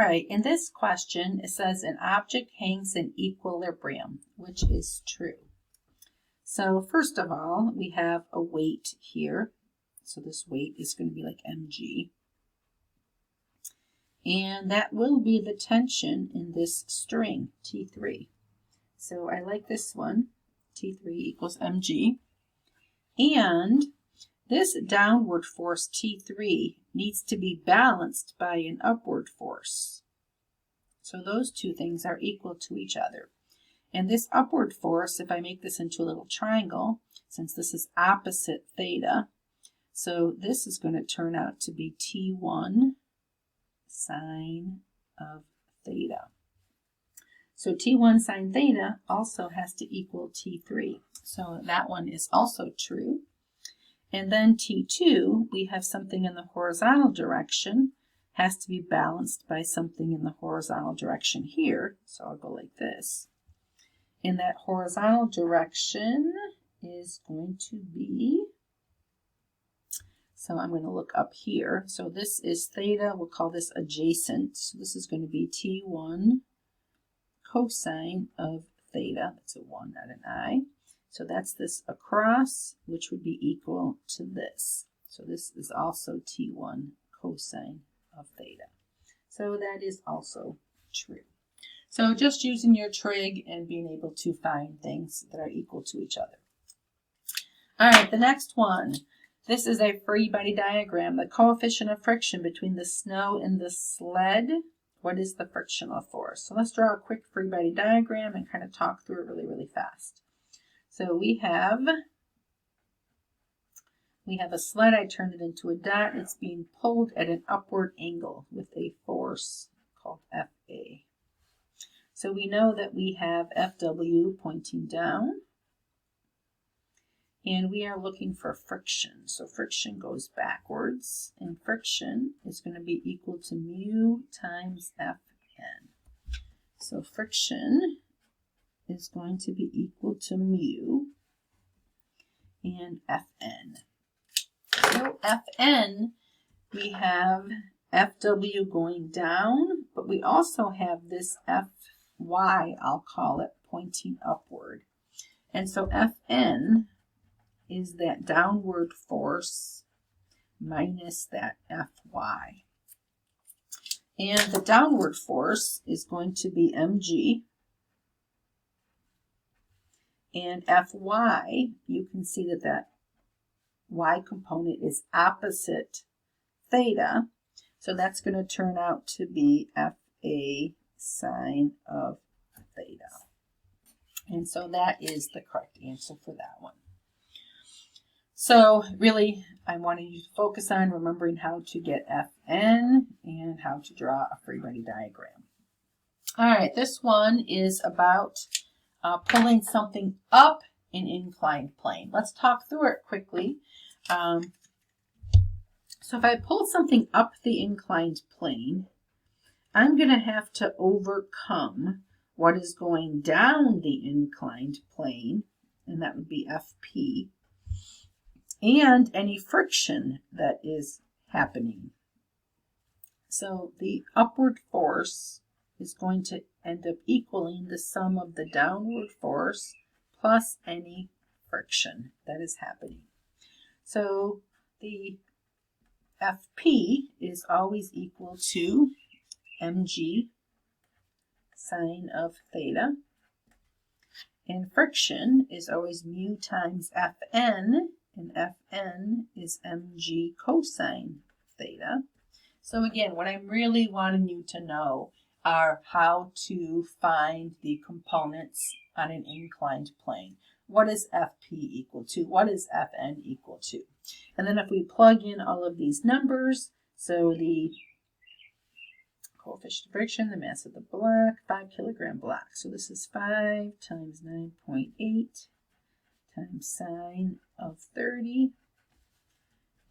All right, in this question, it says an object hangs in equilibrium, which is true. So first of all, we have a weight here. So this weight is going to be like mg. And that will be the tension in this string, T3. So I like this one, T3 equals mg. And this downward force, T3, needs to be balanced by an upward force. So those two things are equal to each other. And this upward force, if I make this into a little triangle, since this is opposite theta, so this is going to turn out to be T1 sine of theta. So T1 sine theta also has to equal T3. So that one is also true. And then T2, we have something in the horizontal direction, has to be balanced by something in the horizontal direction here. So I'll go like this. And that horizontal direction is going to be, so I'm going to look up here. So this is theta, we'll call this adjacent. So this is going to be T1 cosine of theta. That's a 1, not an I. So that's this across, which would be equal to this. So this is also T1 cosine of theta. So that is also true. So just using your trig and being able to find things that are equal to each other. All right, the next one. This is a free body diagram. The coefficient of friction between the snow and the sled. What is the frictional force? So let's draw a quick free body diagram and kind of talk through it really, really fast. So we have a sled. I turned it into a dot. It's being pulled at an upward angle with a force called Fa. So we know that we have Fw pointing down. And we are looking for friction. So friction goes backwards. And friction is going to be equal to mu times Fn. So friction is going to be equal to mu and Fn. So Fn, we have Fw going down, but we also have this Fy, I'll call it, pointing upward. And so Fn is that downward force minus that Fy. And the downward force is going to be mg. And Fy, you can see that that y component is opposite theta. So that's going to turn out to be Fa sine of theta. And so that is the correct answer for that one. So really, I wanted you to focus on remembering how to get Fn and how to draw a free body diagram. All right, this one is about pulling something up an inclined plane. Let's talk through it quickly. So if I pull something up the inclined plane, I'm going to have to overcome what is going down the inclined plane, and that would be Fp, and any friction that is happening. So the upward force is going to end up equaling the sum of the downward force plus any friction that is happening. So the Fp is always equal to mg sine of theta, and friction is always mu times Fn, and Fn is mg cosine theta. So again, what I'm really wanting you to know are how to find the components on an inclined plane. What is Fp equal to? What is Fn equal to? And then if we plug in all of these numbers, so the coefficient of friction, the mass of the block, 5 kilogram block. So this is 5 times 9.8 times sine of 30.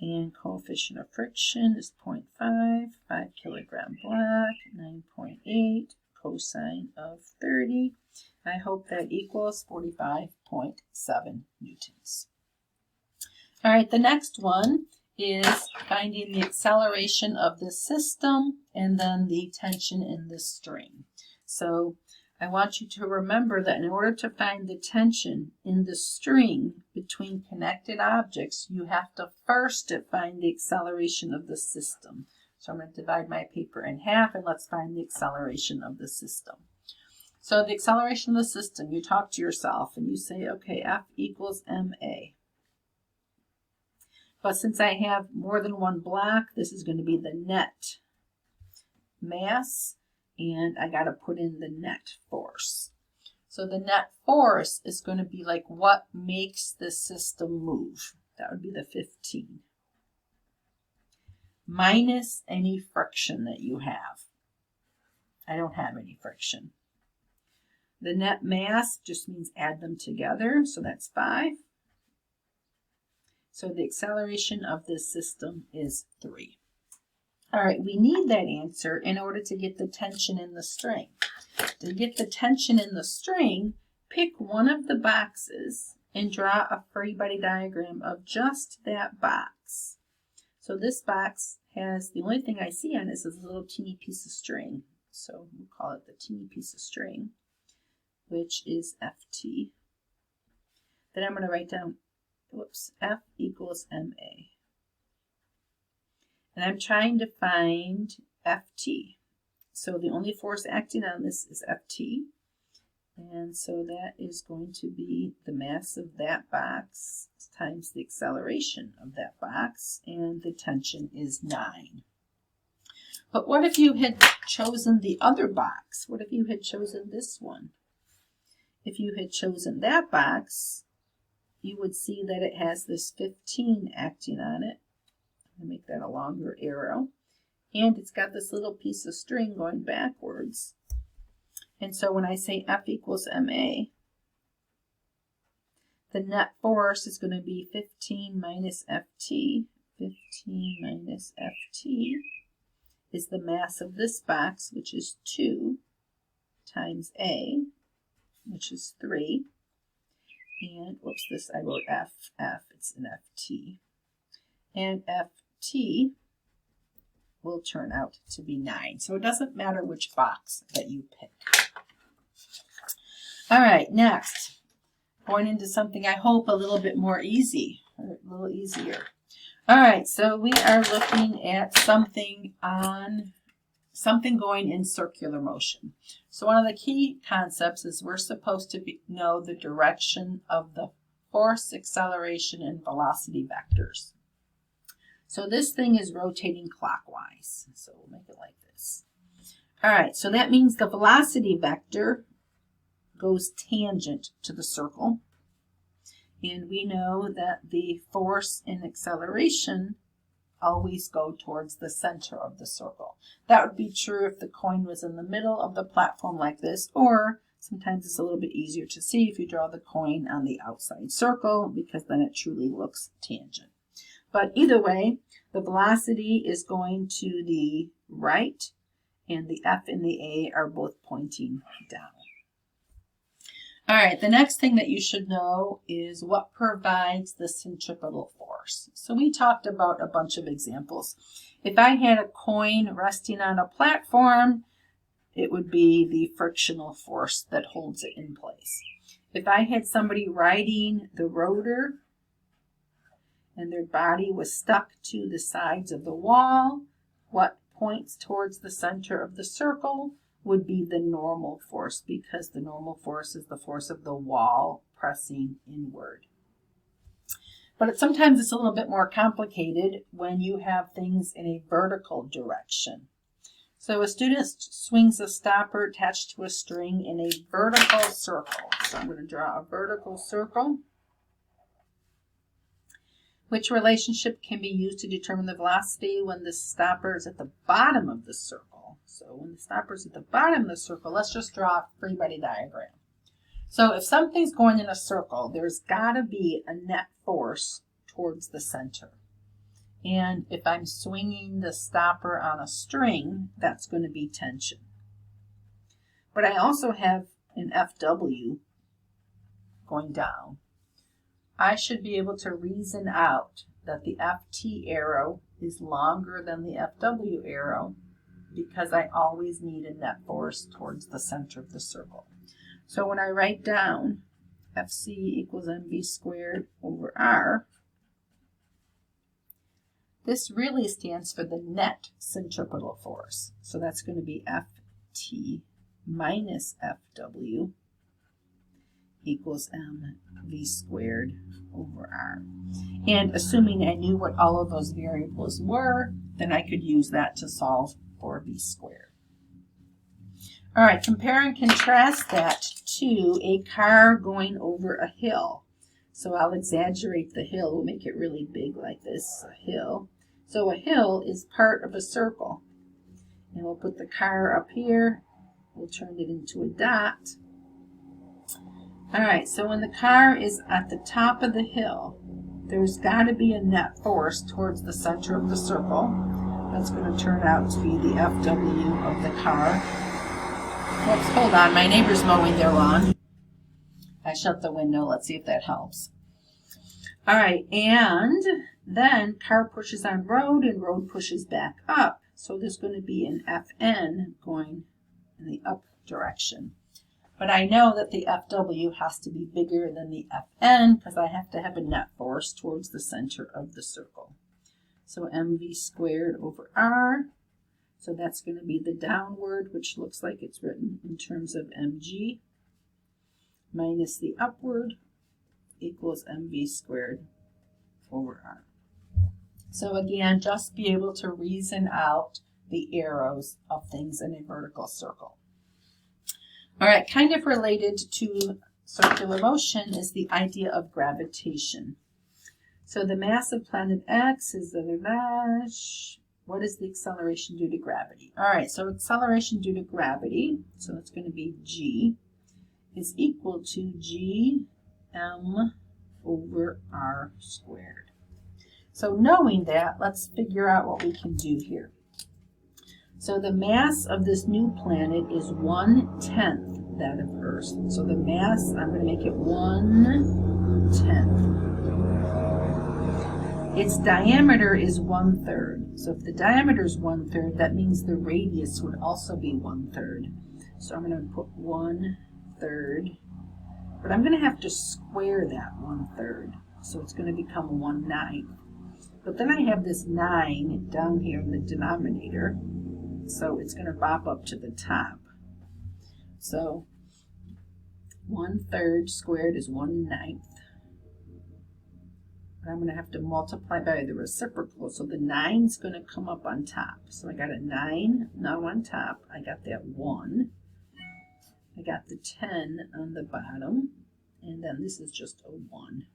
And coefficient of friction is 0.5, 5 kilogram block, 9.8 cosine of 30. I hope that equals 45.7 newtons. All right, the next one is finding the acceleration of the system and then the tension in the string. So I want you to remember that in order to find the tension in the string between connected objects, you have to first find the acceleration of the system. So I'm going to divide my paper in half and let's find the acceleration of the system. So the acceleration of the system, you talk to yourself and you say, okay, F equals ma. But since I have more than one block, this is going to be the net mass, and I got to put in the net force. So the net force is going to be like what makes the system move. That would be the 15. Minus any friction that you have. I don't have any friction. The net mass just means add them together, so that's 5. So the acceleration of this system is 3. All right, we need that answer in order to get the tension in the string. To get the tension in the string, pick one of the boxes and draw a free body diagram of just that box. So this box has, the only thing I see on this is a little teeny piece of string. So we'll call it the teeny piece of string, which is Ft. Then I'm going to write down, F equals ma. And I'm trying to find Ft. So the only force acting on this is Ft. And so that is going to be the mass of that box times the acceleration of that box, and the tension is 9. But what if you had chosen the other box? What if you had chosen this one? If you had chosen that box, you would see that it has this 15 acting on it. I'm going to make that a longer arrow. And it's got this little piece of string going backwards. And so when I say F equals ma, the net force is going to be 15 minus Ft. 15 minus Ft is the mass of this box, which is 2, times A, which is 3. And, whoops, this I wrote F, it's an Ft. And Ft will turn out to be 9. So it doesn't matter which box that you pick. All right, next, going into something I hope a little bit more easy, or a little easier. All right, so we are looking at something going in circular motion. So one of the key concepts is we're supposed to know the direction of the force, acceleration, and velocity vectors. So this thing is rotating clockwise. So we'll make it like this. All right, so that means the velocity vector goes tangent to the circle. And we know that the force and acceleration always go towards the center of the circle. That would be true if the coin was in the middle of the platform like this, or sometimes it's a little bit easier to see if you draw the coin on the outside circle, because then it truly looks tangent. But either way, the velocity is going to the right, and the F and the A are both pointing down. All right, the next thing that you should know is what provides the centripetal force. So we talked about a bunch of examples. If I had a coin resting on a platform, it would be the frictional force that holds it in place. If I had somebody riding the rotor and their body was stuck to the sides of the wall, what points towards the center of the circle would be the normal force, because the normal force is the force of the wall pressing inward. But sometimes it's a little bit more complicated when you have things in a vertical direction. So a student swings a stopper attached to a string in a vertical circle. So I'm going to draw a vertical circle. Which relationship can be used to determine the velocity when the stopper is at the bottom of the circle? So when the stopper is at the bottom of the circle, let's just draw a free body diagram. So if something's going in a circle, there's got to be a net force towards the center. And if I'm swinging the stopper on a string, that's going to be tension. But I also have an FW going down. I should be able to reason out that the FT arrow is longer than the FW arrow because I always need a net force towards the center of the circle. So when I write down FC equals mv squared over r, this really stands for the net centripetal force. So that's going to be FT minus FW equals mv squared over r. And assuming I knew what all of those variables were, then I could use that to solve for v squared. All right, compare and contrast that to a car going over a hill. So I'll exaggerate the hill. We'll make it really big like this, a hill. So a hill is part of a circle. And we'll put the car up here. We'll turn it into a dot. All right, so when the car is at the top of the hill, there's got to be a net force towards the center of the circle. That's going to turn out to be the FW of the car. Whoops, hold on, my neighbor's mowing their lawn. I shut the window, let's see if that helps. All right, and then car pushes on road and road pushes back up. So there's going to be an FN going in the up direction. But I know that the FW has to be bigger than the FN because I have to have a net force towards the center of the circle. So mv squared over r. So that's going to be the downward, which looks like it's written in terms of mg, minus the upward equals mv squared over r. So again, just be able to reason out the arrows of things in a vertical circle. All right, kind of related to circular motion is the idea of gravitation. So the mass of planet X is what is the acceleration due to gravity? All right, so acceleration due to gravity, so it's going to be g, is equal to gm over r squared. So knowing that, let's figure out what we can do here. So the mass of this new planet is 1/10 that of Earth. So the mass, I'm going to make it 1/10. Its diameter is 1/3. So if the diameter is 1/3, that means the radius would also be 1/3. So I'm going to put 1/3. But I'm going to have to square that 1/3. So it's going to become 1/9. But then I have this 9 down here in the denominator. So it's going to bop up to the top. So 1/3 squared is 1/9. But I'm going to have to multiply by the reciprocal. So the 9's going to come up on top. So I got a 9 now on top. I got that 1. I got the 10 on the bottom. And then this is just a 1.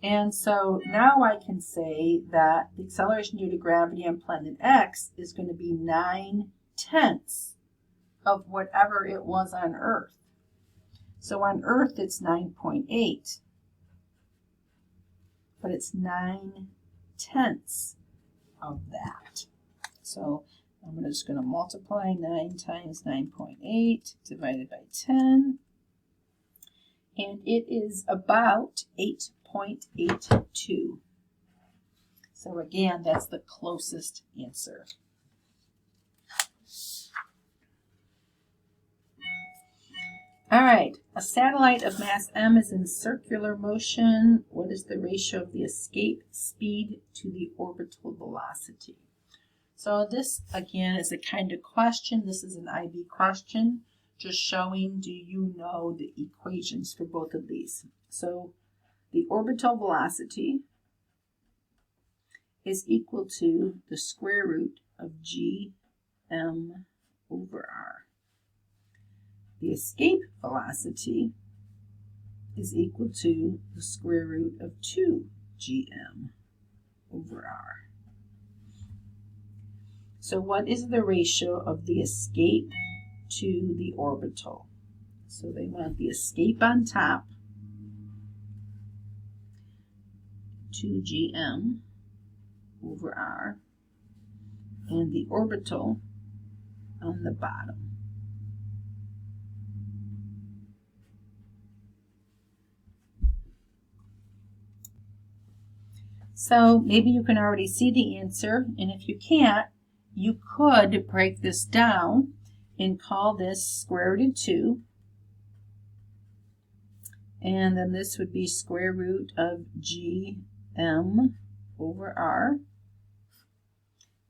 And so now I can say that the acceleration due to gravity on planet X is going to be 9/10 of whatever it was on Earth. So on Earth it's 9.8, but it's 9/10 of that. So I'm just going to multiply 9 times 9.8 divided by 10, and it is about 8.82. So again, that's the closest answer. All right, a satellite of mass m is in circular motion. What is the ratio of the escape speed to the orbital velocity? So this, again, is a kind of question. This is an IB question, just showing, do you know the equations for both of these? So the orbital velocity is equal to the square root of gm over r. The escape velocity is equal to the square root of 2gm over r. So what is the ratio of the escape to the orbital? So they want the escape on top, 2gm over r, and the orbital on the bottom. So maybe you can already see the answer, and if you can't, you could break this down and call this square root of 2. And then this would be square root of GM over R.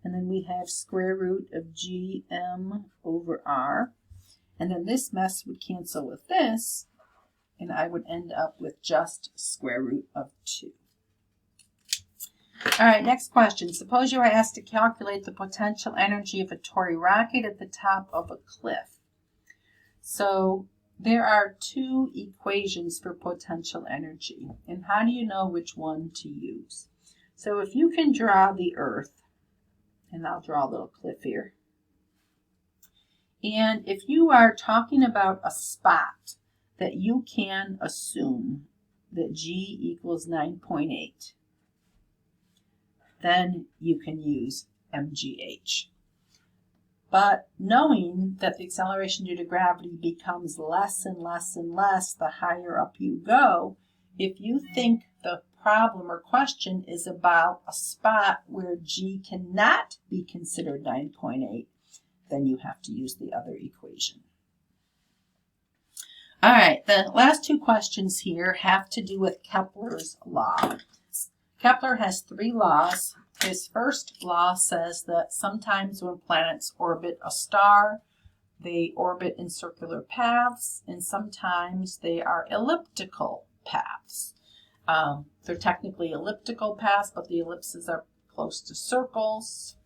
And then we have square root of GM over R. And then this mess would cancel with this, and I would end up with just square root of 2. All right, next question. Suppose you are asked to calculate the potential energy of a toy rocket at the top of a cliff. So there are 2 equations for potential energy. And how do you know which one to use? So if you can draw the Earth, and I'll draw a little cliff here. And if you are talking about a spot that you can assume that G equals 9.8, then you can use MGH. But knowing that the acceleration due to gravity becomes less and less and less the higher up you go, if you think the problem or question is about a spot where G cannot be considered 9.8, then you have to use the other equation. All right, the last 2 questions here have to do with Kepler's law. Kepler has 3 laws. His first law says that sometimes when planets orbit a star, they orbit in circular paths, and sometimes they are elliptical paths. They're technically elliptical paths, but the ellipses are close to circles.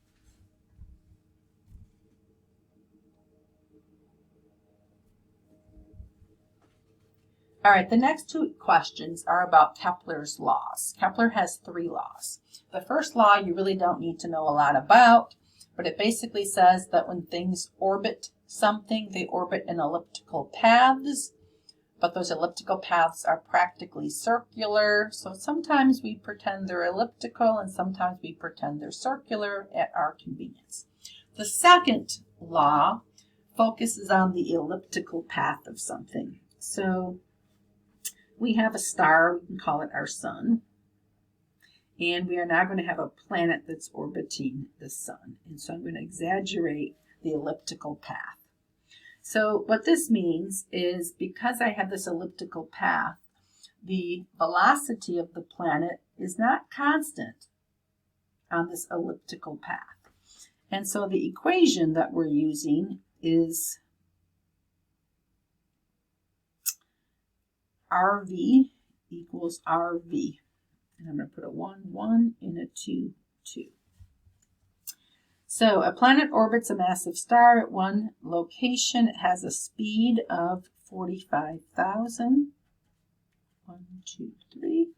All right, the next 2 questions are about Kepler's laws. Kepler has 3 laws. The first law you really don't need to know a lot about, but it basically says that when things orbit something, they orbit in elliptical paths, but those elliptical paths are practically circular, so sometimes we pretend they're elliptical and sometimes we pretend they're circular at our convenience. The second law focuses on the elliptical path of something. So we have a star, we can call it our sun, and we are now going to have a planet that's orbiting the sun. And so I'm going to exaggerate the elliptical path. So what this means is because I have this elliptical path, the velocity of the planet is not constant on this elliptical path. And so the equation that we're using is RV equals RV. And I'm going to put a 1, 1, and a 2, 2. So a planet orbits a massive star at one location. It has a speed of 45,000. 1, 2, 3.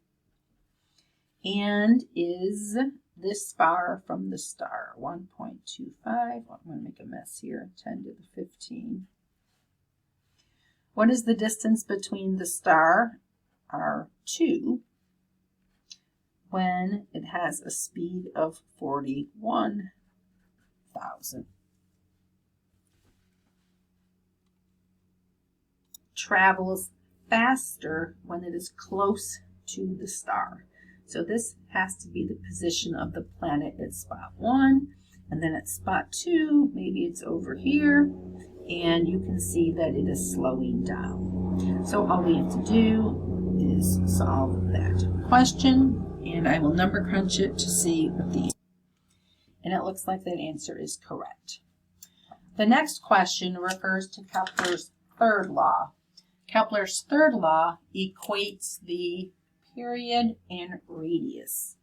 And is this far from the star? 1.25. I'm going to make a mess here. 10 to the 15. What is the distance between the star, R2, when it has a speed of 41,000? Travels faster when it is close to the star. So this has to be the position of the planet at spot 1, and then at spot 2, maybe it's over here, and you can see that it is slowing down. So all we have to do is solve that question, and I will number crunch it to see what the answer is. And it looks like that answer is correct. The next question refers to Kepler's third law. Kepler's third law equates the period and radius.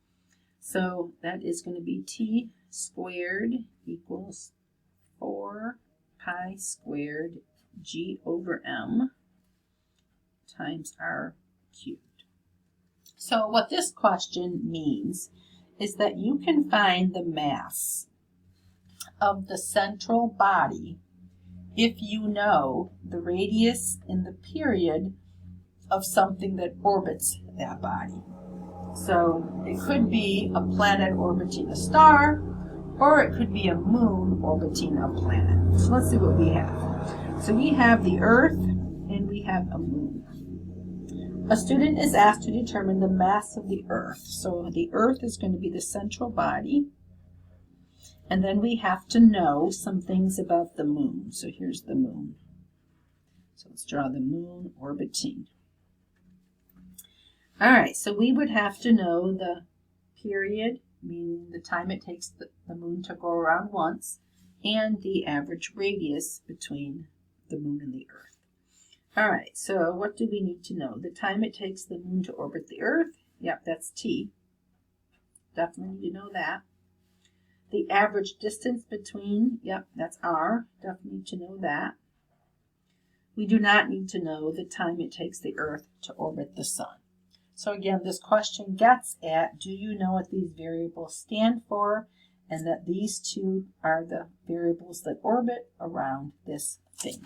So that is going to be t squared equals 4 pi squared g over m times r cubed. So what this question means is that you can find the mass of the central body if you know the radius and the period of something that orbits that body. So it could be a planet orbiting a star, or it could be a moon orbiting a planet. So let's see what we have. So we have the Earth and we have a moon. A student is asked to determine the mass of the Earth. So the Earth is going to be the central body. And then we have to know some things about the moon. So here's the moon. So let's draw the moon orbiting. All right, so we would have to know the period, meaning the time it takes the moon to go around once, and the average radius between the moon and the Earth. All right, so what do we need to know? The time it takes the moon to orbit the Earth, yep, that's T. Definitely need to know that. The average distance between, yep, that's R. Definitely need to know that. We do not need to know the time it takes the Earth to orbit the Sun. So again, this question gets at, do you know what these variables stand for? And that these two are the variables that orbit around this thing.